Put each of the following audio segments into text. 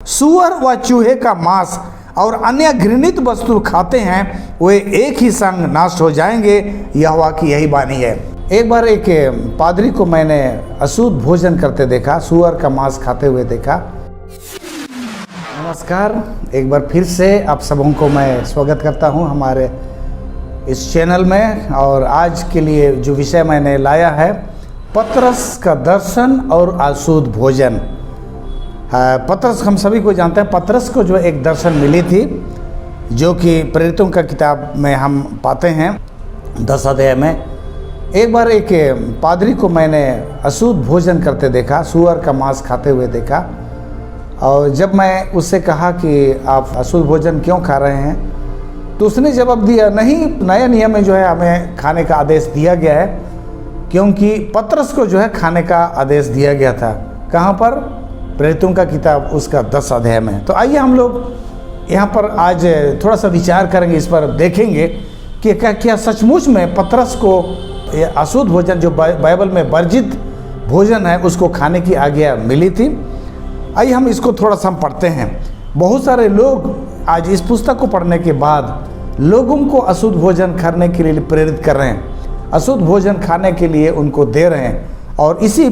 सूअर व चूहे का मांस और अन्य घृणित वस्तु खाते हैं वे एक ही संग नाश हो जाएंगे। यहोवा की यही वाणी है। एक बार एक पादरी को मैंने अशुद्ध भोजन करते देखा, सूअर का मांस खाते हुए देखा। नमस्कार, एक बार फिर से आप सबों को मैं स्वागत करता हूं हमारे इस चैनल में। और आज के लिए जो विषय मैंने लाया है, पतरस का दर्शन और अशुद्ध भोजन। पतरस, हम सभी को जानते हैं, पतरस को जो एक दर्शन मिली थी, जो कि प्रेरितों का किताब में हम पाते हैं 10 अध्याय में। एक बार एक पादरी को मैंने अशुद्ध भोजन करते देखा, सूअर का मांस खाते हुए देखा। और जब मैं उससे कहा कि आप अशुद्ध भोजन क्यों खा रहे हैं, तो उसने जवाब दिया, नहीं, नया नियम में जो है हमें खाने का आदेश दिया गया है, क्योंकि पतरस को जो है खाने का आदेश दिया गया था। कहाँ पर? प्रेरितों का किताब उसका 10 अध्याय में। तो आइए हम लोग यहाँ पर आज थोड़ा सा विचार करेंगे, इस पर देखेंगे कि क्या सचमुच में पतरस को अशुद्ध भोजन, जो बाइबल में वर्जित भोजन है, उसको खाने की आज्ञा मिली थी। आइए हम इसको थोड़ा सा हम पढ़ते हैं। बहुत सारे लोग आज इस पुस्तक को पढ़ने के बाद लोगों को अशुद्ध भोजन खाने के लिए प्रेरित कर रहे हैं, अशुद्ध भोजन खाने के लिए उनको दे रहे हैं, और इसी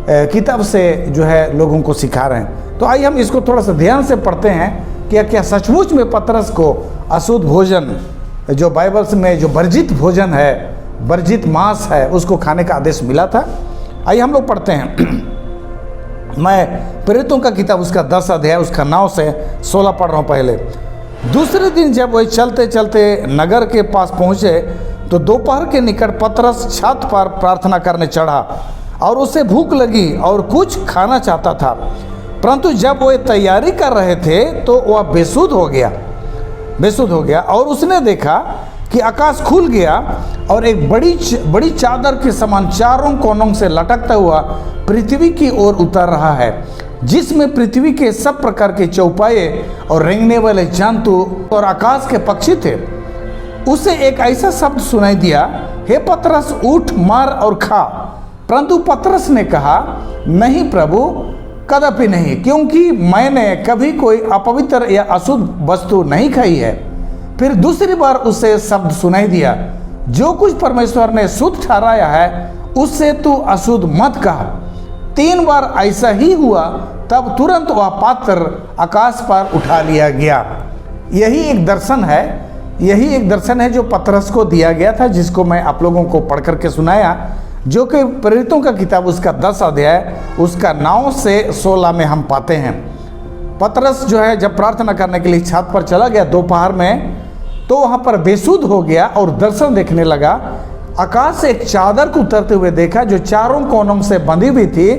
किताब से जो है लोगों को सिखा रहे हैं। तो आइए हम इसको थोड़ा सा ध्यान से पढ़ते हैं कि क्या सचमुच में पतरस को अशुद्ध भोजन, जो बाइबल में जो वर्जित भोजन है, वर्जित मांस है, उसको खाने का आदेश मिला था। आइए हम लोग पढ़ते हैं। मैं प्रेरितों का किताब उसका 10 अध्याय उसका 9 से 16 पढ़ रहा हूँ। पहले, दूसरे दिन जब वह चलते चलते नगर के पास पहुँचे, तो दोपहर के निकट पतरस छत पर प्रार्थना करने चढ़ा, और उसे भूख लगी और कुछ खाना चाहता था। परंतु जब वह तैयारी कर रहे थे, तो वह बेसुध हो गया। और उसने देखा कि आकाश खुल गया, और एक बड़ी चादर के समान चारों कोनों से लटकता हुआ पृथ्वी की ओर उतर रहा है, जिसमें पृथ्वी के सब प्रकार के चौपाए और रेंगने वाले जंतु और आकाश के पक्षी थे। उसे एक ऐसा शब्द सुनाई दिया, हे पतरस, उठ, मार और खा। परंतु पतरस ने कहा, नहीं प्रभु, कदापि नहीं, क्योंकि मैंने कभी कोई अपवित्र या अशुद्ध वस्तु नहीं खाई है। फिर दूसरी बार उसे शब्द सुनाई दिया, जो कुछ परमेश्वर ने शुद्ध ठहराया है, उससे तू अशुद्ध मत कहा। 3 बार ऐसा ही हुआ, तब तुरंत वह पात्र आकाश पर उठा लिया गया। यही एक दर्शन है जो पतरस को दिया गया था, जिसको मैं आप लोगों को पढ़ करके सुनाया, जो कि प्रेरितों का किताब उसका 10 अध्याय उसका 9 से 16 में हम पाते हैं। पतरस जो है जब प्रार्थना करने के लिए छत पर चला गया दोपहर में, तो वहाँ पर बेसुध हो गया और दर्शन देखने लगा। आकाश से एक चादर को उतरते हुए देखा, जो चारों कोनों से बंधी हुई थी,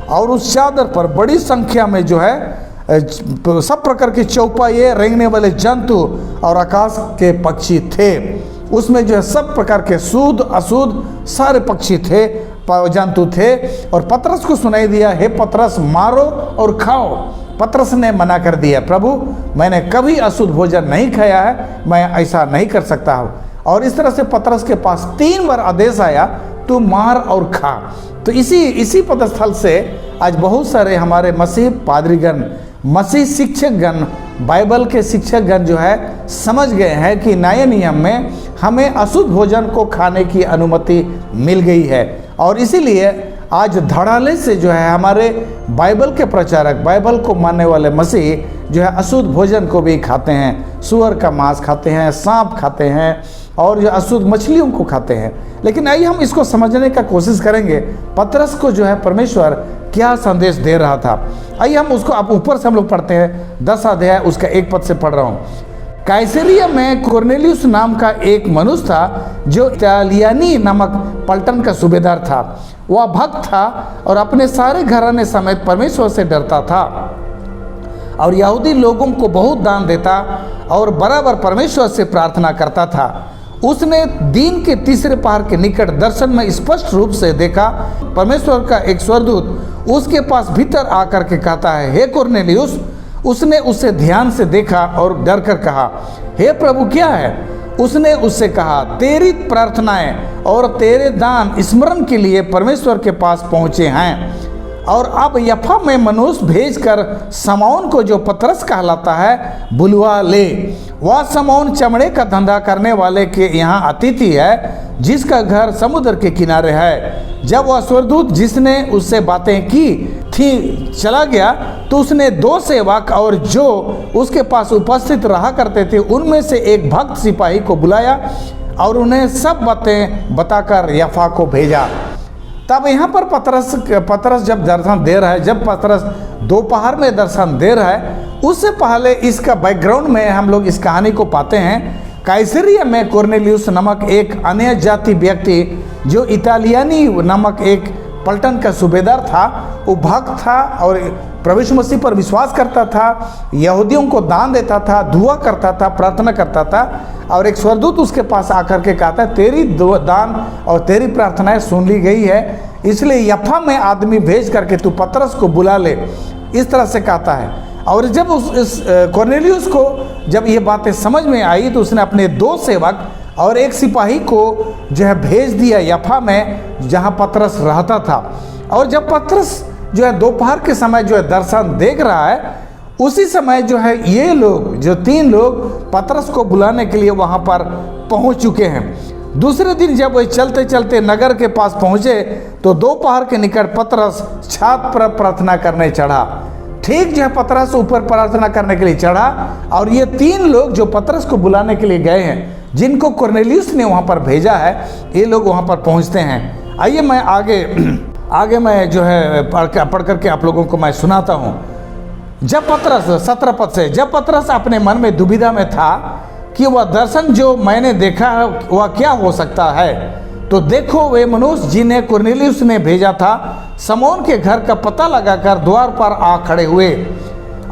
और उस चादर पर बड़ी संख्या में जो है सब प्रकार के चौपाए, रेंगने वाले जंतु और आकाश के पक्षी थे। उसमें जो है सब प्रकार के शुद्ध अशुद्ध सारे पक्षी थे, जंतु थे। और पतरस को सुनाई दिया, हे पतरस, मारो और खाओ। पतरस ने मना कर दिया, प्रभु, मैंने कभी अशुद्ध भोजन नहीं खाया है, मैं ऐसा नहीं कर सकता हूँ। और इस तरह से पतरस के पास 3 बार आदेश आया, तू मार और खा। तो इसी पदस्थल से आज बहुत सारे हमारे मसीह पादरीगण, मसीह शिक्षकगण, बाइबल के शिक्षकगण जो है समझ गए हैं कि नए नियम में हमें अशुद्ध भोजन को खाने की अनुमति मिल गई है। और इसीलिए आज धड़ाले से जो है हमारे बाइबल के प्रचारक, बाइबल को मानने वाले मसीह जो है अशुद्ध भोजन को भी खाते हैं, सूअर का मांस खाते हैं, सांप खाते हैं, और जो अशुद्ध मछलियों को खाते हैं। लेकिन आइए हम इसको समझने का कोशिश करेंगे, पतरस को जो है परमेश्वर क्या संदेश दे रहा था। आइए हम उसको आप ऊपर से हम लोग पढ़ते हैं। 10 अध्याय उसका 1 पद से पढ़ रहा हूँ। कैसरिया में कुरनेलियुस नाम का एक मनुष्य था, जो इतालियानी नामक पलटन का सूबेदार था। वह भक्त था और अपने सारे घराने समेत परमेश्वर से डरता था, और यहूदी लोगों को बहुत दान देता और बराबर परमेश्वर से प्रार्थना करता था। उसने दिन के तीसरे पहर के निकट दर्शन में स्पष्ट रूप से देखा, परमेश्वर का एक स्वर्गदूत उसके पास भीतर आकर के कहता है, हे कुरनेलियुस। उसने उसे ध्यान से देखा और डर कर कहा, हे प्रभु, क्या है? उसने उससे कहा, तेरी प्रार्थनाएं और तेरे दान स्मरण के लिए परमेश्वर के पास पहुँचे हैं, और अब यफा में मनुष्य भेजकर समौन को, जो पतरस कहलाता है, बुलवा ले। वह समौन चमड़े का धंधा करने वाले के यहाँ अतिथि है, जिसका घर समुद्र के किनारे है। जब वह स्वर्गदूत जिसने उससे बातें की थी चला गया, तो उसने 2 सेवक और जो उसके पास उपस्थित रहा करते थे उनमें से एक भक्त सिपाही को बुलाया और उन्हें सब बातें बताकर यफा को भेजा। तब यहाँ पर पतरस जब दर्शन दे रहा है, जब पतरस दोपहर में दर्शन दे रहा है, उससे पहले इसका बैकग्राउंड में हम लोग इस कहानी को पाते हैं। कैसरिया में कुरनेलियुस नामक एक अन्य जाति व्यक्ति, जो इतालियानी नामक एक पलटन का सूबेदार था, वो भक्त था और प्रभु यीशु मसीह पर विश्वास करता था, यहूदियों को दान देता था, दुआ करता था, प्रार्थना करता था। और एक स्वर्गदूत उसके पास आकर के कहता है, तेरी दान और तेरी प्रार्थनाएं सुन ली गई है, इसलिए यफा में आदमी भेज करके तू पतरस को बुला ले, इस तरह से कहता है। और जब इस कुरनेलियुस को जब ये बातें समझ में आई, तो उसने अपने 2 सेवक और एक सिपाही को जो है भेज दिया यफा में, जहाँ पतरस रहता था। और जब पतरस जो है दोपहर के समय जो है दर्शन देख रहा है, उसी समय जो है ये लोग, जो 3 लोग पतरस को बुलाने के लिए वहाँ पर पहुँच चुके हैं। दूसरे दिन जब वे चलते चलते नगर के पास पहुँचे, तो दोपहर के निकट पतरस छत पर प्रार्थना करने चढ़ा। ठीक जो है पतरस ऊपर प्रार्थना करने के लिए चढ़ा, और ये 3 लोग जो पतरस को बुलाने के लिए गए हैं, जिनको कुरनेलियुस ने वहाँ पर भेजा है, ये लोग वहाँ पर पहुँचते हैं। आइए मैं आगे मैं जो है पढ़ करके आप लोगों को मैं सुनाता हूँ। जब पतरस 17 पद से, जब पतरस अपने मन में दुविधा में था कि वह दर्शन जो मैंने देखा है वह क्या हो सकता है, तो देखो वे मनुष्य जिन्हें कुरनेलियुस ने भेजा था, समौन के घर का पता लगाकर द्वार पर आ खड़े हुए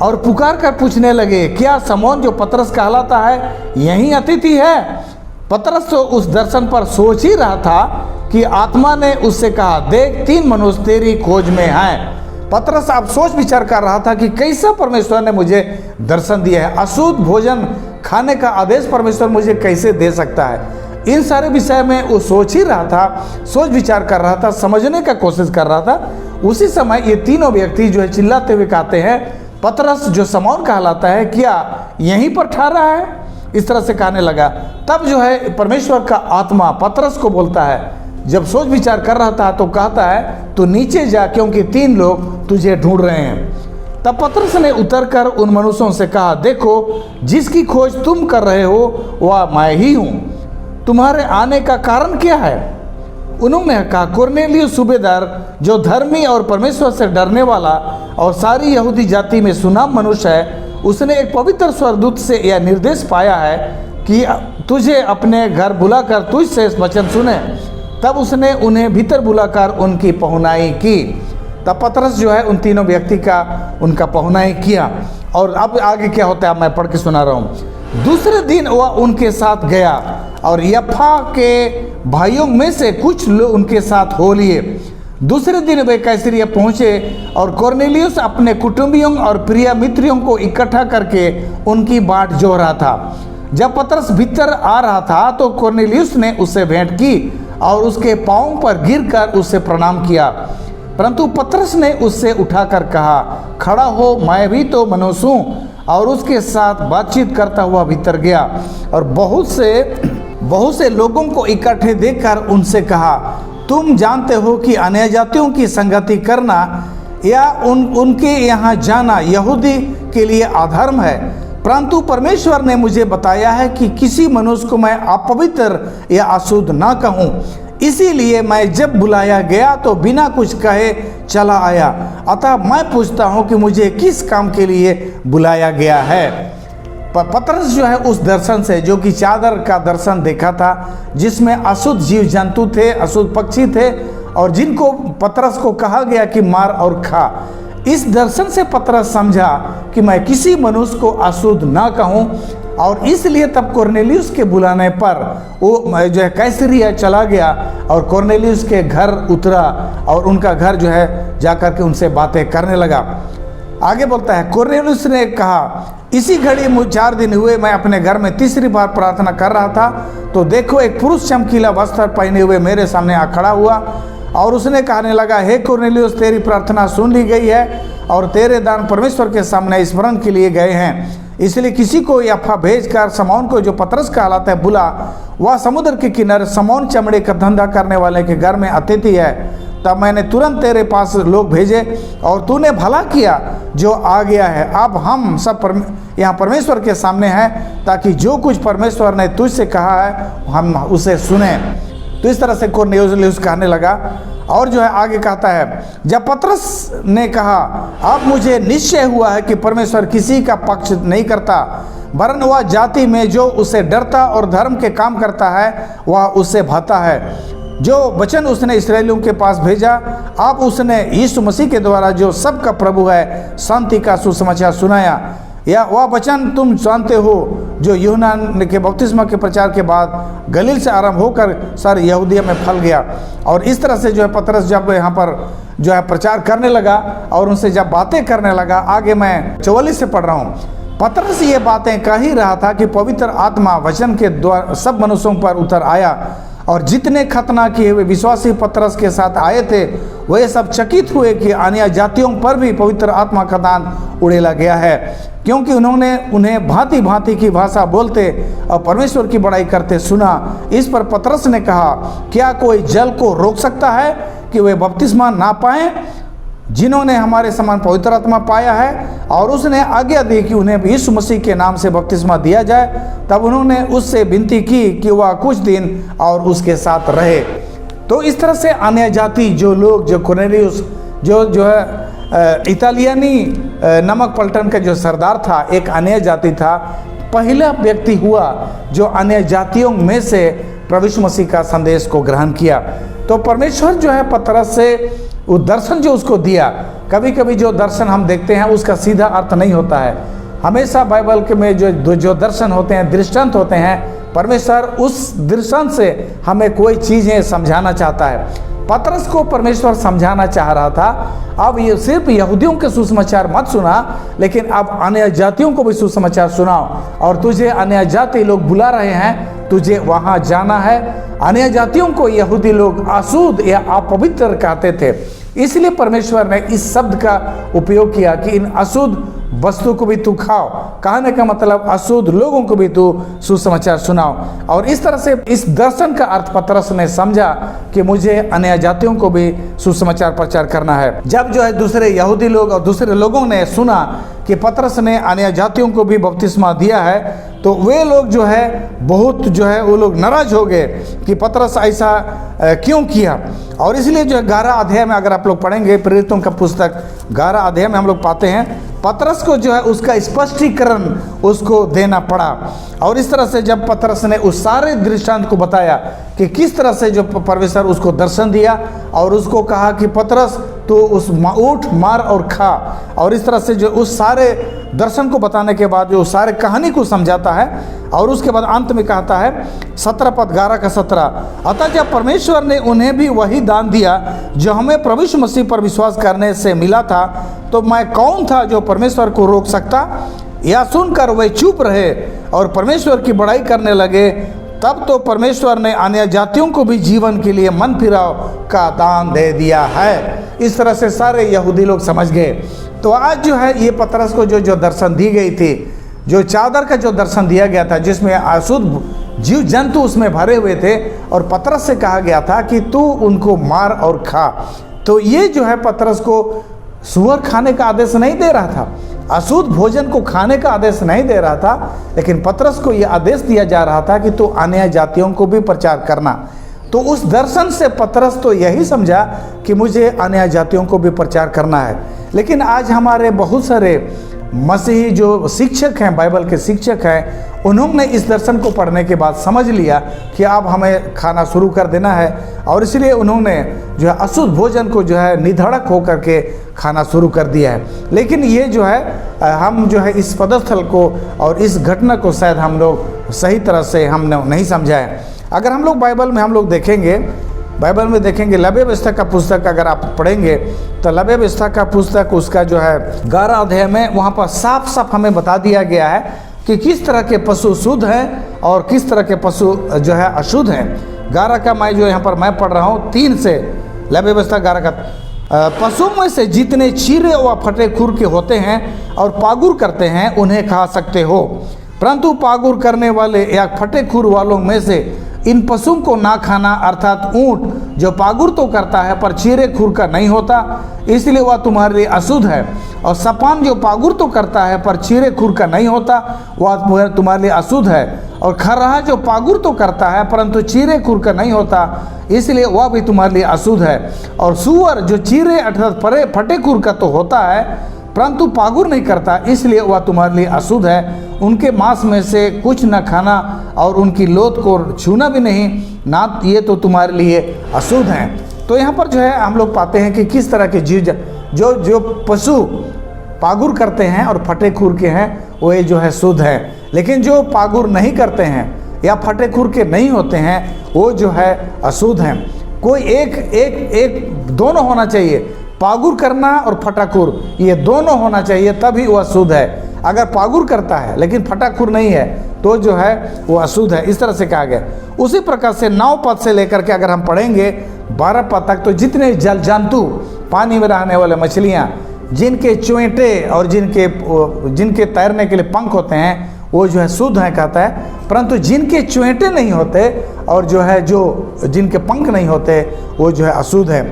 और पुकार कर पूछने लगे, क्या समौन जो पतरस कहलाता है यही अतिथि है? पतरस तो उस दर्शन पर सोच ही रहा था कि आत्मा ने उससे कहा, देख 3 मनुष्य तेरी खोज में हैं। पतरस अब सोच विचार कर रहा था कि कैसा परमेश्वर ने मुझे दर्शन दिया है, अशुद्ध भोजन खाने का आदेश परमेश्वर मुझे कैसे दे सकता है। इन सारे विषय में वो सोच ही रहा था, सोच विचार कर रहा था, समझने का कोशिश कर रहा था। उसी समय ये 3 व्यक्ति जो है चिल्लाते हुए कहते हैं, पतरस जो समौन कहलाता है क्या यहीं पर ठहरा है? इस तरह से कहने लगा। तब जो है परमेश्वर का आत्मा पतरस को बोलता है, जब सोच विचार कर रहा था तो कहता है, तू नीचे जा, क्योंकि 3 लोग तुझे ढूंढ रहे हैं। तब पतरस ने उतरकर उन मनुष्यों से कहा, देखो जिसकी खोज तुम कर रहे हो वह मैं ही हूँ, तुम्हारे आने का कारण क्या है? उन्होंने कहा, कुरनेलियुस सूबेदार, जो धर्मी और परमेश्वर से डरने वाला और सारी यहूदी जाति में सुनाम मनुष्य है, उसने एक पवित्र स्वर्गदूत से यह निर्देश पाया है कि तुझे अपने घर बुलाकर तुझसे वचन सुने। तब उसने उन्हें भीतर बुलाकर उनकी पहुनाई की। तब पतरस जो है उन 3 व्यक्ति का उनका पहुनाई किया। और अब आगे क्या होता है मैं पढ़ के सुना रहा हूँ। दूसरे दिन वह उनके साथ गया और यफा के भाइयों में से कुछ लोग उनके साथ हो लिए। दूसरे दिन वे कैसरिया पहुँचे और कुरनेलियुस अपने कुटुंबियों और प्रिय मित्रों को इकट्ठा करके उनकी बाट जोह रहा था। जब पतरस भीतर आ रहा था तो कुरनेलियुस ने उससे भेंट की और उसके पांवों पर गिरकर उससे प्रणाम किया। परंतु पतरस ने उससे उठाकर कहा, खड़ा हो, मैं भी तो मनुष्य हूँ। और उसके साथ बातचीत करता हुआ भीतर गया और बहुत से लोगों को इकट्ठे देखकर उनसे कहा, तुम जानते हो कि अन्य जातियों की संगति करना या उनके यहाँ जाना यहूदी के लिए अधर्म है, परंतु परमेश्वर ने मुझे बताया है कि किसी मनुष्य को मैं अपवित्र या अशुद्ध ना कहूँ। इसीलिए मैं जब बुलाया गया तो बिना कुछ कहे चला आया। अतः मैं पूछता हूँ कि मुझे किस काम के लिए बुलाया गया है। पतरस जो है उस दर्शन से, जो कि चादर का दर्शन देखा था, जिसमें अशुद्ध जीव जंतु थे, अशुद्ध पक्षी थे, और जिनको पतरस को कहा गया कि मार और खा, इस दर्शन से पतरस समझा कि मैं किसी मनुष्य को अशुद्ध ना कहूँ। और इसलिए तब कुरनेलियुस के बुलाने पर वो जो है कैसरिया चला गया और कुरनेलियुस के घर उतरा और उनका घर जो है जाकर के उनसे बातें करने लगा। आगे बोलता है, कुरनेलियुस ने कहा, इसी घड़ी 4 दिन हुए मैं अपने घर में तीसरी बार प्रार्थना कर रहा था, तो देखो एक पुरुष चमकीला वस्त्र पहने हुए मेरे सामने आ खड़ा हुआ और उसने कहने लगा, हे कुरनेलियुस, तेरी प्रार्थना सुन ली गई है और तेरे दान परमेश्वर के सामने स्मरण के लिए गए हैं। इसलिए किसी को याफा भेजकर शमौन को, जो पतरस कहलाता है, बुला। वह समुद्र के किनारे शमौन चमड़े का धंधा करने वाले के घर में अतिथि है। तब मैंने तुरंत तेरे पास लोग भेजे और तूने भला किया जो आ गया है। अब हम सब यहाँ परमेश्वर के सामने हैं, ताकि जो कुछ परमेश्वर ने तुझसे कहा है हम उसे सुने। तो इस तरह से कुरनेलियुस कहने लगा। और जो है आगे कहता है, जब पतरस ने कहा, अब मुझे निश्चय हुआ है कि परमेश्वर किसी का पक्ष नहीं करता, वरन वह जाति में जो उसे डरता और धर्म के काम करता है वह उससे भाता है। जो वचन उसने इस्राएलियों के पास भेजा, अब उसने यीशु मसीह के द्वारा जो सबका प्रभु है शांति का सुसमाचार सुनाया। या वह वचन तुम जानते हो जो यूहन्ना के बपतिस्मा के प्रचार के बाद गलील से आरंभ होकर सारे यहूदिया में फैल गया। और इस तरह से जो है पतरस जब यहाँ पर जो है प्रचार करने लगा और उनसे जब बातें करने लगा, आगे मैं 44 से पढ़ रहा हूँ। पतरस ये बातें कह ही रहा था कि पवित्र आत्मा वचन के द्वारा सब मनुष्यों पर उतर आया, और जितने खतना किए हुए विश्वासी पतरस के साथ आए थे वे सब चकित हुए कि अन्य जातियों पर भी पवित्र आत्मा का दान उड़ेला गया है, क्योंकि उन्होंने उन्हें भांति भांति की भाषा बोलते और परमेश्वर की बड़ाई करते सुना। इस पर पतरस ने कहा, क्या कोई जल को रोक सकता है कि वे बपतिस्मा ना पाएं जिन्होंने हमारे समान पवित्र आत्मा पाया है? और उसने आज्ञा दी कि उन्हें यीशु मसीह के नाम से बपतिस्मा दिया जाए। तब उन्होंने उससे विनती की कि वह कुछ दिन और उसके साथ रहे। तो इस तरह से अन्य जाति जो लोग, जो कुरनेलियुस जो है इतालियानी नमक पलटन का जो सरदार था, एक अन्य जाति था, पहला व्यक्ति हुआ जो अन्य जातियों में से प्रभु यीशु मसीह का संदेश को ग्रहण किया। तो परमेश्वर जो है पतरस से वो दर्शन जो उसको दिया, कभी कभी जो दर्शन हम देखते हैं उसका सीधा अर्थ नहीं होता है। हमेशा बाइबल के में जो दर्शन होते हैं, दृष्टांत होते हैं, परमेश्वर उस दृष्टांत से हमें कोई चीज़ें समझाना चाहता है। पतरस को परमेश्वर समझाना चाह रहा था, अब ये सिर्फ यहूदियों के सुसमाचार मत सुना, लेकिन अब अन्य जातियों को भी सुसमाचार सुनाओ। और तुझे अन्य जाति लोग बुला रहे हैं, तुझे वहाँ जाना है। अन्य जातियों को यहूदी लोग अशुद्ध या अपवित्र कहते थे, इसलिए परमेश्वर ने इस शब्द का उपयोग किया कि इन अशुद्ध वस्तु को भी तू खाओ। कहने का मतलब अशुद्ध लोगों को भी तू सुसमाचार सुनाओ। और इस तरह से इस दर्शन का अर्थ पतरस ने समझा कि मुझे अन्य जातियों को भी सुसमाचार प्रचार करना है। जब जो है दूसरे यहूदी लोग और दूसरे लोगों ने सुना कि पतरस ने अन्य जातियों को भी बपतिस्मा दिया है, तो वे लोग जो है बहुत जो है वो लोग नाराज हो गए कि पतरस ऐसा क्यों किया। और इसलिए जो है 11 अध्याय में अगर आप लोग पढ़ेंगे प्रेरितों का पुस्तक 11 अध्याय में हम लोग पाते हैं पतरस को जो है उसका स्पष्टीकरण उसको देना पड़ा। और इस तरह से जब पतरस ने उस सारे दृष्टांत को बताया कि किस तरह से जो परमेश्वर उसको दर्शन दिया और उसको कहा कि पतरस तो उस ऊँट मार और खा, और इस तरह से जो उस सारे दर्शन को बताने के बाद जो सारे कहानी को समझाता है, और उसके बाद अंत में कहता है 17 पद 11 का 17, अतः जब परमेश्वर ने उन्हें भी वही दान दिया जो हमें प्रभु यीशु मसीह पर विश्वास करने से मिला था, तो मैं कौन था जो परमेश्वर को रोक सकता? यह सुनकर वे चुप रहे और परमेश्वर की बड़ाई करने लगे। तब तो परमेश्वर ने अन्य जातियों को भी जीवन के लिए मन फिराव का दान दे दिया है। इस तरह से सारे यहूदी लोग समझ गए। तो आज जो है ये पतरस को जो दर्शन दी गई थी, जो चादर का जो दर्शन दिया गया था जिसमें अशुद्ध जीव जंतु उसमें भरे हुए थे, और पतरस से कहा गया था कि तू उनको मार और खा। तो ये जो है पतरस को सूअर खाने का आदेश नहीं दे रहा था, अशुद्ध भोजन को खाने का आदेश नहीं दे रहा था, लेकिन पतरस को यह आदेश दिया जा रहा था कि तू अन्य जातियों को भी प्रचार करना। तो उस दर्शन से पतरस तो यही समझा कि मुझे अन्य जातियों को भी प्रचार करना है। लेकिन आज हमारे बहुत सारे मसीही जो शिक्षक हैं, बाइबल के शिक्षक हैं, उन्होंने इस दर्शन को पढ़ने के बाद समझ लिया कि अब हमें खाना शुरू कर देना है, और इसलिए उन्होंने जो है अशुद्ध भोजन को जो है निधड़क होकर के खाना शुरू कर दिया है। लेकिन ये जो है हम जो है इस पदस्थल को और इस घटना को शायद हम लोग सही तरह से हमने नहीं समझा है। अगर हम लोग बाइबल में हम लोग देखेंगे, बाइबल में देखेंगे लवे व्यवस्था का पुस्तक अगर आप पढ़ेंगे तो लवे व्यवस्था का पुस्तक उसका जो है 11 अध्याय में वहाँ पर साफ साफ हमें बता दिया गया है कि किस तरह के पशु शुद्ध हैं और किस तरह के पशु जो है अशुद्ध हैं। 11 का मैं जो यहाँ पर मैं पढ़ रहा हूँ 3 से लय व्यवस्था 11 का पशु में से जितने चीरे व फटे खुर के होते हैं और पागुर करते हैं उन्हें खा सकते हो, परंतु पागुर करने वाले या फटे खुर वालों में से इन पशुओं को ना खाना, अर्थात ऊंट जो पागुर तो करता है पर चीरे खुर का नहीं होता, इसलिए वह तुम्हारे लिए अशुद्ध है। और सपान जो पागुर तो करता है पर चीरे खुर का नहीं होता, वह तुम्हारे लिए अशुद्ध है। और खरहा जो पागुर तो करता है परंतु चीरे खुर का नहीं होता, इसलिए वह भी तुम्हारे लिए अशुद्ध है। और सूअर जो चीरे अर्थात फटे खुर का तो होता है परंतु पागुर नहीं करता, इसलिए वह तुम्हारे लिए अशुद्ध है। उनके मांस में से कुछ न खाना और उनकी लोथ को छूना भी नहीं, ना ये तो तुम्हारे लिए अशुद्ध हैं। तो यहाँ पर जो है हम लोग पाते हैं कि किस तरह के जीव जो पशु पागुर करते हैं और फटे खुर के हैं वो जो है शुद्ध है, लेकिन जो पागुर नहीं करते हैं या फटे खुर के नहीं होते हैं वो जो है अशुद्ध हैं। कोई एक दोनों होना चाहिए, पागुर करना और फटाखुर ये दोनों होना चाहिए, तभी वह शुद्ध है। अगर पागुर करता है लेकिन फटाखुर नहीं है तो जो है वो अशुद्ध है, इस तरह से कहा गया। उसी प्रकार से 9 पद से लेकर के अगर हम पढ़ेंगे 12 पद तक, तो जितने जल जंतु पानी में रहने वाले मछलियाँ जिनके चोंटे और जिनके तैरने के लिए पंख होते हैं वो जो है शुद्ध है कहता है, परंतु जिनके चोंटे नहीं होते और जो है जिनके पंख नहीं होते वो जो है अशुद्ध है।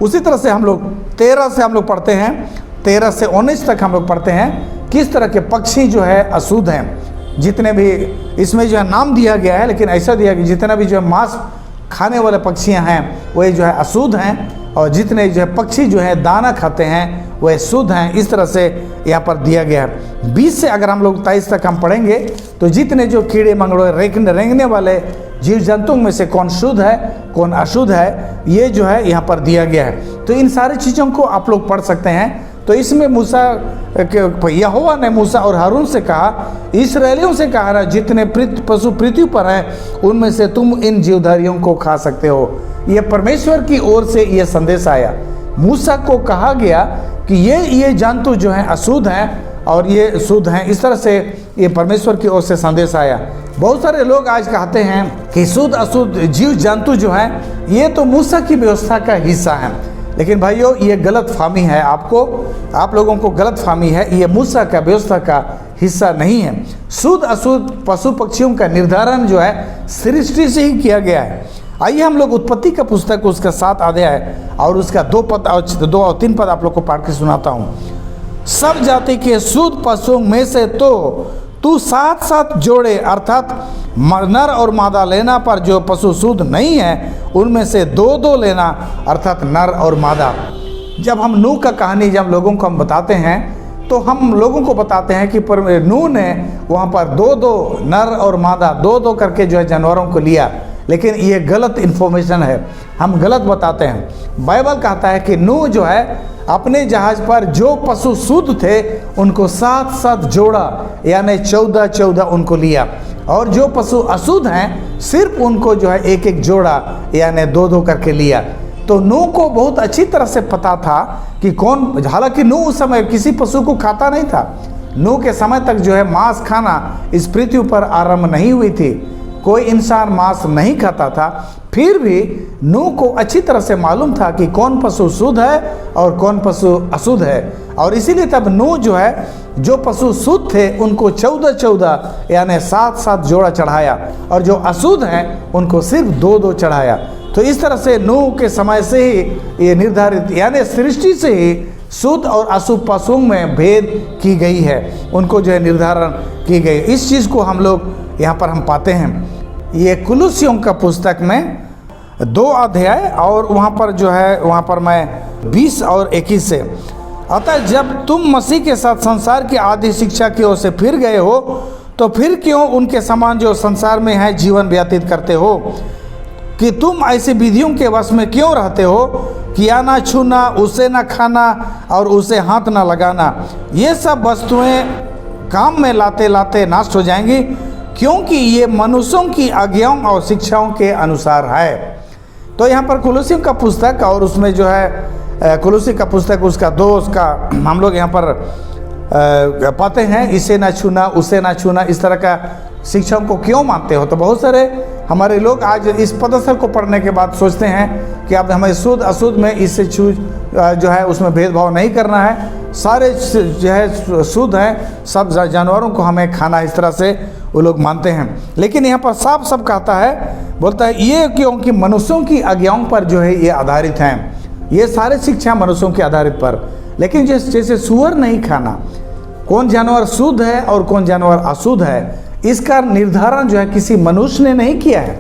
उसी तरह से हम लोग 13 से हम लोग पढ़ते हैं, 13 से 19 तक हम लोग पढ़ते हैं किस तरह के पक्षी जो है अशुद्ध हैं। जितने भी इसमें जो है नाम दिया गया है, लेकिन ऐसा दिया कि जितना भी जो है मांस खाने वाले पक्षियां हैं वही जो है अशुद्ध हैं, और जितने जो है पक्षी जो है दाना खाते हैं वह शुद्ध हैं, इस तरह से यहाँ पर दिया गया है। 20 से अगर हम लोग 23 तक हम पढ़ेंगे तो जितने जो कीड़े मंगड़े रेंगने वाले जीव जंतुओं में से कौन शुद्ध है कौन अशुद्ध है ये जो है यहाँ पर दिया गया है। तो इन सारी चीज़ों को आप लोग पढ़ सकते हैं। तो इसमें यहोवा ने मूसा और हारून से कहा, इस्राएलियों से कहा ना, जितने पशु पृथ्वी पर हैं उनमें से तुम इन जीवधारियों को खा सकते हो। ये परमेश्वर की ओर से ये संदेश आया। मूसा को कहा गया कि ये जंतु जो हैं अशुद्ध हैं और ये शुद्ध हैं, इस तरह से ये परमेश्वर की ओर से संदेश आया। बहुत सारे लोग आज कहते हैं कि शुद्ध अशुद्ध जीव जंतु जो हैं ये तो मूसा की व्यवस्था का हिस्सा है, लेकिन भाइयों ये गलत फहमी है। आप लोगों को गलत फहमी है, ये मूसा का व्यवस्था का हिस्सा नहीं है। शुद्ध अशुद्ध पशु पक्षियों का निर्धारण जो है सृष्टि से ही किया गया है। आइए हम लोग उत्पत्ति का पुस्तक उसका 7 अध्याय और उसका 2 और 3 पद आप लोग को पढ़ के सुनाता हूँ। सब जाति के शुद्ध पशुओं में से तो तू 7 जोड़े अर्थात नर और मादा लेना, पर जो पशु शुद्ध नहीं है उनमें से 2 लेना अर्थात नर और मादा। जब हम नूह का कहानी जब लोगों को हम बताते हैं तो हम लोगों को बताते हैं कि नूह ने वहाँ पर 2 नर और मादा 2 करके जो है जानवरों को लिया, लेकिन ये गलत इन्फॉर्मेशन है, हम गलत बताते हैं। बाइबल कहता है कि नूह जो है अपने जहाज पर जो पशु शुद्ध थे उनको 7 जोड़ा यानी 14 उनको लिया, और जो पशु अशुद्ध हैं सिर्फ उनको जो है 1 जोड़ा यानी 2 करके लिया। तो नूह को बहुत अच्छी तरह से पता था कि कौन, हालांकि नूह उस समय किसी पशु को खाता नहीं था। नूह के समय तक जो है मांस खाना इस पृथ्वी पर आरंभ नहीं हुई थी, कोई इंसान मांस नहीं खाता था। फिर भी नूह को अच्छी तरह से मालूम था कि कौन पशु शुद्ध है और कौन पशु अशुद्ध है, और इसीलिए तब नूह जो है जो पशु शुद्ध थे उनको 14 यानी 7 जोड़ा चढ़ाया, और जो अशुद्ध हैं उनको सिर्फ 2 चढ़ाया। तो इस तरह से नूह के समय से ही ये निर्धारित यानी सृष्टि से ही शुद्ध और अशुद्ध पशुओं में भेद की गई है, उनको जो है निर्धारण की गई। इस चीज़ को हम लोग यहाँ पर हम पाते हैं। ये कुलुस्सियों का पुस्तक में 2 अध्याय और वहाँ पर जो है वहाँ पर मैं 20 और 21 से, अतः जब तुम मसीह के साथ संसार की आदि शिक्षा की ओर से फिर गए हो तो फिर क्यों उनके समान जो संसार में है जीवन व्यतीत करते हो, कि तुम ऐसी विधियों के वश में क्यों रहते हो कि या ना छूना, उसे ना खाना और उसे हाथ ना लगाना। ये सब वस्तुएं काम में लाते लाते नष्ट हो जाएंगी, क्योंकि ये मनुष्यों की आज्ञाओं और शिक्षाओं के अनुसार है। तो यहाँ पर कुलुस्सियों का पुस्तक और उसमें जो है कुलुस्सी का पुस्तक उसका 2 उसका हम लोग यहाँ पर पाते हैं, इसे ना छूना उसे ना छूना, इस तरह का शिक्षाओं को क्यों मानते हो। तो बहुत सारे हमारे लोग आज इस पदस्थल को पढ़ने के बाद सोचते हैं कि अब हमें शुद्ध अशुद्ध में इससे जो है उसमें भेदभाव नहीं करना है, सारे जो है शुद्ध हैं, सब जानवरों को हमें खाना, इस तरह से वो लोग मानते हैं। लेकिन यहाँ पर साफ सब कहता है, बोलता है ये क्योंकि मनुष्यों की आज्ञाओं पर जो है ये आधारित हैं, ये सारे शिक्षा मनुष्यों के आधारित पर। लेकिन जैसे सूअर नहीं खाना, कौन जानवर शुद्ध है और कौन जानवर अशुद्ध है, इसका निर्धारण जो है किसी मनुष्य ने नहीं किया है,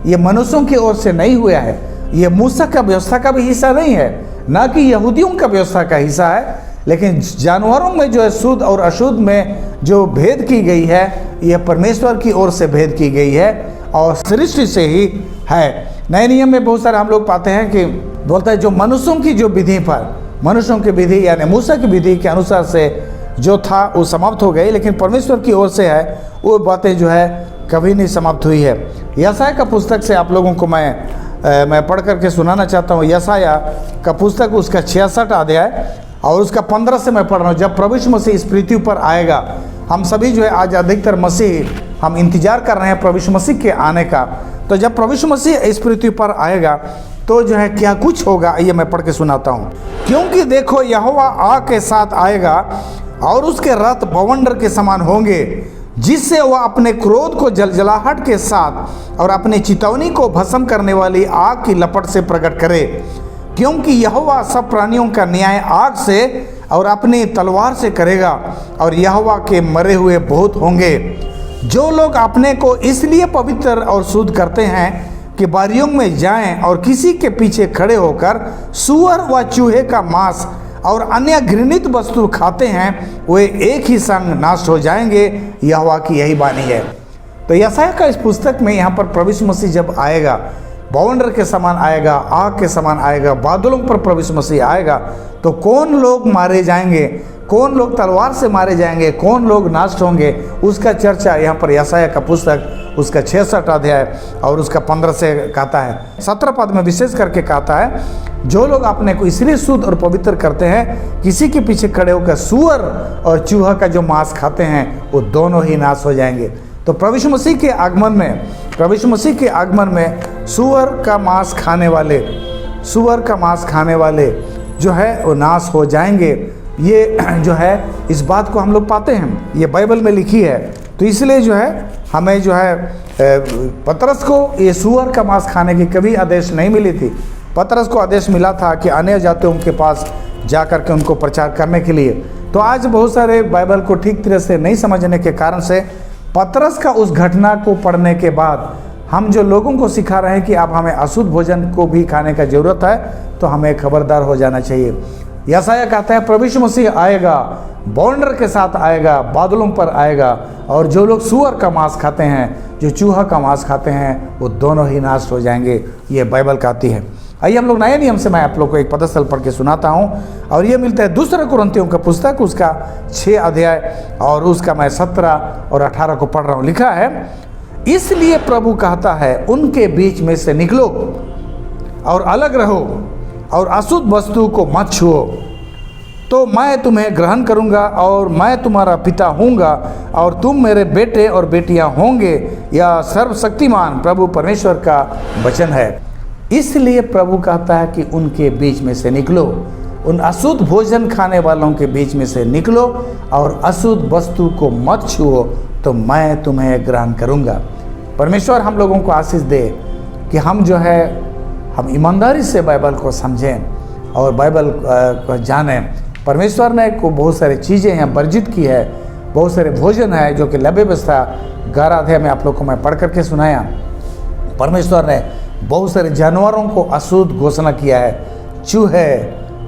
ये मनुष्यों की ओर से नहीं हुआ है, ये मूसा का व्यवस्था का भी हिस्सा नहीं है, ना कि यहूदियों का व्यवस्था का हिस्सा है। लेकिन जानवरों में जो है शुद्ध और अशुद्ध में जो भेद की गई है, यह परमेश्वर की ओर से भेद की गई है और सृष्टि से ही है। नए नियम में बहुत सारे हम लोग पाते हैं कि बोलता है जो मनुष्यों की जो विधि पर, मनुष्यों की विधि यानी मूसा की विधि के अनुसार से जो था वो समाप्त हो गई, लेकिन परमेश्वर की ओर से है वो बातें जो है कभी नहीं समाप्त हुई है। यशाया का पुस्तक से आप लोगों को मैं पढ़ करके सुनाना चाहता हूँ। यशाया का पुस्तक उसका 66 अध्याय और उसका 15 से मैं पढ़ रहा हूँ। जब प्रभु यीशु मसीह इस पृथ्वी पर आएगा, हम सभी जो है आज अधिकतर मसीह हम इंतजार कर रहे हैं प्रभु यीशु मसीह के आने का। तो जब प्रभु यीशु मसीह इस पृथ्वी पर आएगा तो जो है क्या कुछ होगा, ये मैं पढ़ के सुनाता हूँ। क्योंकि देखो यहोवा आग के साथ आएगा और उसके रथ बवंडर के समान होंगे, जिससे वह अपने क्रोध को जलजलाहट के साथ और अपनी चितौनी को भस्म करने वाली आग की लपट से प्रकट करे। क्योंकि यहोवा सब प्राणियों का न्याय आग से और अपनी तलवार से करेगा और यहोवा के मरे हुए बहुत होंगे। जो लोग अपने को इसलिए पवित्र और शुद्ध करते हैं कि बारियों में जाएं और किसी के पीछे खड़े होकर सूअर व चूहे का मांस और अन्य घृणित वस्तु खाते हैं, वे एक ही संग नाश हो जाएंगे। यहोवा की यही वाणी है। तो यशाया का इस पुस्तक में यहाँ पर प्रभु यीशु मसीह जब आएगा, बवंडर के समान आएगा, आग के समान आएगा, बादलों पर प्रभु यीशु मसीह आएगा, तो कौन लोग मारे जाएंगे, कौन लोग तलवार से मारे जाएंगे, कौन लोग नाश होंगे, उसका चर्चा यहाँ पर यशाया का पुस्तक उसका 66 अध्याय और उसका 15 से कहता है। 17 पद में विशेष करके कहता है, जो लोग अपने को इसलिए शुद्ध और पवित्र करते हैं, किसी के पीछे खड़े होकर सूअर और चूहा का जो मांस खाते हैं, वो दोनों ही नाश हो जाएंगे। तो प्रभु यीशु मसीह के आगमन में, प्रभु यीशु मसीह के आगमन में सूअर का मांस खाने वाले, सूअर का मांस खाने वाले जो है वो नाश हो जाएंगे। ये जो है इस बात को हम लोग पाते हैं, ये बाइबल में लिखी है। तो इसलिए जो है हमें जो है पतरस को ये सूअर का मांस खाने की कभी आदेश नहीं मिली थी। पतरस को आदेश मिला था कि अन्य जातियों के पास जा कर के उनको प्रचार करने के लिए। तो आज बहुत सारे बाइबल को ठीक तरह से नहीं समझने के कारण से पतरस का उस घटना को पढ़ने के बाद हम जो लोगों को सिखा रहे हैं कि अब हमें अशुद्ध भोजन को भी खाने का ज़रूरत है, तो हमें खबरदार हो जाना चाहिए। यशाया कहता है प्रभु यीशु मसीह आएगा, बवंडर के साथ आएगा, बादलों पर आएगा, और जो लोग सूअर का मांस खाते हैं, जो चूहा का मांस खाते हैं, वो दोनों ही नाश हो जाएंगे। ये बाइबल कहती है। आइए हम लोग नए नियम से मैं आप लोग को एक पदस्थल पढ़ के सुनाता हूँ, और ये मिलता है 2 कुरिन्थियों का पुस्तक उसका 6 अध्याय और उसका मैं 17 और 18 को पढ़ रहा हूँ। लिखा है, इसलिए प्रभु कहता है उनके बीच में से निकलो और अलग रहो और अशुद्ध वस्तु को मत छुओ, तो मैं तुम्हें ग्रहण करूंगा और मैं तुम्हारा पिता होऊंगा और तुम मेरे बेटे और बेटियां होंगे। यह सर्वशक्तिमान प्रभु परमेश्वर का वचन है। इसलिए प्रभु कहता है कि उनके बीच में से निकलो, उन अशुद्ध भोजन खाने वालों के बीच में से निकलो और अशुद्ध वस्तु को मत छुओ, तो मैं तुम्हें ग्रहण करूंगा। परमेश्वर हम लोगों को आशीष दे कि हम जो है हम ईमानदारी से बाइबल को समझें और बाइबल को जानें। परमेश्वर ने को बहुत सारी चीज़ें हैं वर्जित की है, बहुत सारे भोजन है जो कि लंबे व्यवस्था 11 अध्याय में आप लोग को मैं पढ़ करके सुनाया। परमेश्वर ने बहुत सारे जानवरों को अशुद्ध घोषणा किया है, चूहे,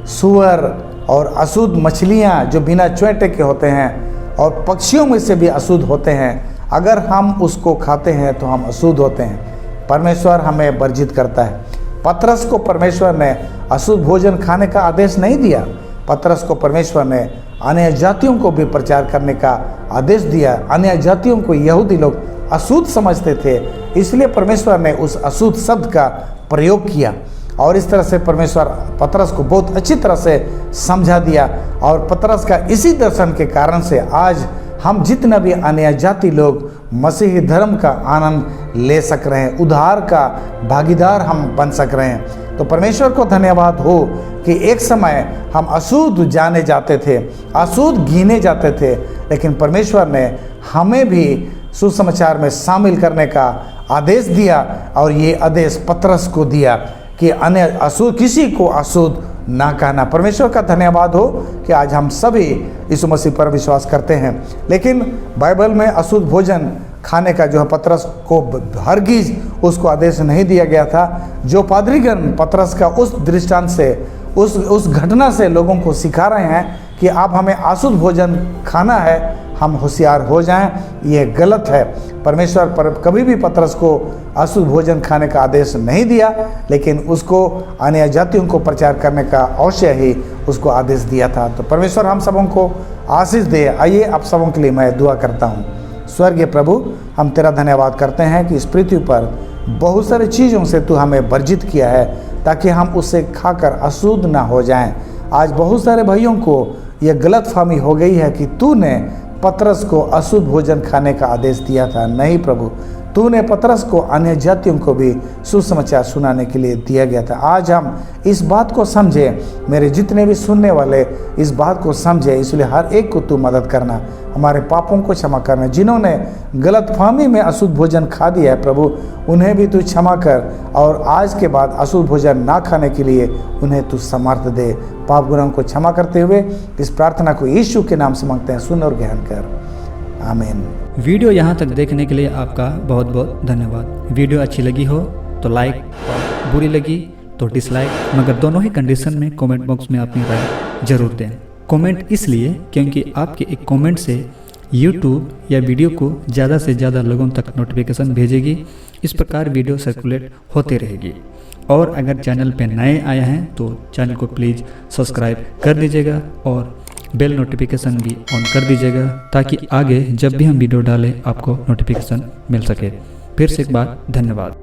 सूअर और अशुद्ध मछलियाँ जो बिना चोंटे के होते हैं, और पक्षियों में से भी अशुद्ध होते हैं। अगर हम उसको खाते हैं तो हम अशुद्ध होते हैं। परमेश्वर हमें वर्जित करता है। पतरस को परमेश्वर ने अशुद्ध भोजन खाने का आदेश नहीं दिया। पतरस को परमेश्वर ने अन्य जातियों को भी प्रचार करने का आदेश दिया। अन्य जातियों को यहूदी लोग अशुद्ध समझते थे, इसलिए परमेश्वर ने उस अशुद्ध शब्द का प्रयोग किया, और इस तरह से परमेश्वर पतरस को बहुत अच्छी तरह से समझा दिया। और पतरस का इसी दर्शन के कारण से आज हम जितना भी अन्य जाति लोग मसीही धर्म का आनंद ले सक रहे हैं, उद्धार का भागीदार हम बन सक रहे हैं। तो परमेश्वर को धन्यवाद हो कि एक समय हम अशुद्ध जाने जाते थे, अशुद्ध गिने जाते थे, लेकिन परमेश्वर ने हमें भी सुसमाचार में शामिल करने का आदेश दिया और ये आदेश पतरस को दिया कि अन्य अशुद्ध किसी को अशुद्ध ना कहना। परमेश्वर का धन्यवाद हो कि आज हम सभी यीशु मसीह पर विश्वास करते हैं। लेकिन बाइबल में अशुद्ध भोजन खाने का जो है पतरस को हरगिज उसको आदेश नहीं दिया गया था। जो पादरीगण पतरस का उस दृष्टांत से उस घटना से लोगों को सिखा रहे हैं कि आप हमें अशुद्ध भोजन खाना है, हम होशियार हो जाएं, ये गलत है। परमेश्वर पर कभी भी पतरस को अशुद्ध भोजन खाने का आदेश नहीं दिया, लेकिन उसको अन्य जातियों को प्रचार करने का अवश्य ही उसको आदेश दिया था। तो परमेश्वर हम सबों को आशीष दे। आइए आप सबों के लिए मैं दुआ करता हूँ। स्वर्गीय प्रभु, हम तेरा धन्यवाद करते हैं कि इस पृथ्वी पर बहुत सारी चीज़ों से तू हमें वर्जित किया है ताकि हम उससे खाकर अशुद्ध ना हो जाएं। आज बहुत सारे भाइयों को यह गलतफहमी हो गई है कि तूने पतरस को अशुद्ध भोजन खाने का आदेश दिया था। नहीं प्रभु, तूने पतरस को अन्य जातियों को भी सुसमाचार सुनाने के लिए दिया गया था। आज हम इस बात को समझे, मेरे जितने भी सुनने वाले इस बात को समझे, इसलिए हर एक को तू मदद करना, हमारे पापों को क्षमा करना। जिन्होंने गलतफहमी में अशुद्ध भोजन खा दिया है प्रभु, उन्हें भी तू क्षमा कर और आज के बाद अशुद्ध भोजन ना खाने के लिए उन्हें तू समर्थ दे। पाप गुनाहों को क्षमा करते हुए इस प्रार्थना को यीशु के नाम से मांगते हैं, सुन और ग्रहण कर, आमीन। वीडियो यहाँ तक देखने के लिए आपका बहुत बहुत धन्यवाद। वीडियो अच्छी लगी हो तो लाइक और बुरी लगी तो डिसलाइक, मगर दोनों ही कंडीशन में कमेंट बॉक्स में अपनी राय जरूर दें। कमेंट इसलिए क्योंकि आपके एक कमेंट से YouTube या वीडियो को ज़्यादा से ज़्यादा लोगों तक नोटिफिकेशन भेजेगी। इस प्रकार वीडियो सर्कुलेट होती रहेगी। और अगर चैनल पे नए आए हैं तो चैनल को प्लीज़ सब्सक्राइब कर दीजिएगा और बेल नोटिफिकेशन भी ऑन कर दीजिएगा ताकि आगे जब भी हम वीडियो डालें आपको नोटिफिकेशन मिल सके। फिर से एक बार धन्यवाद।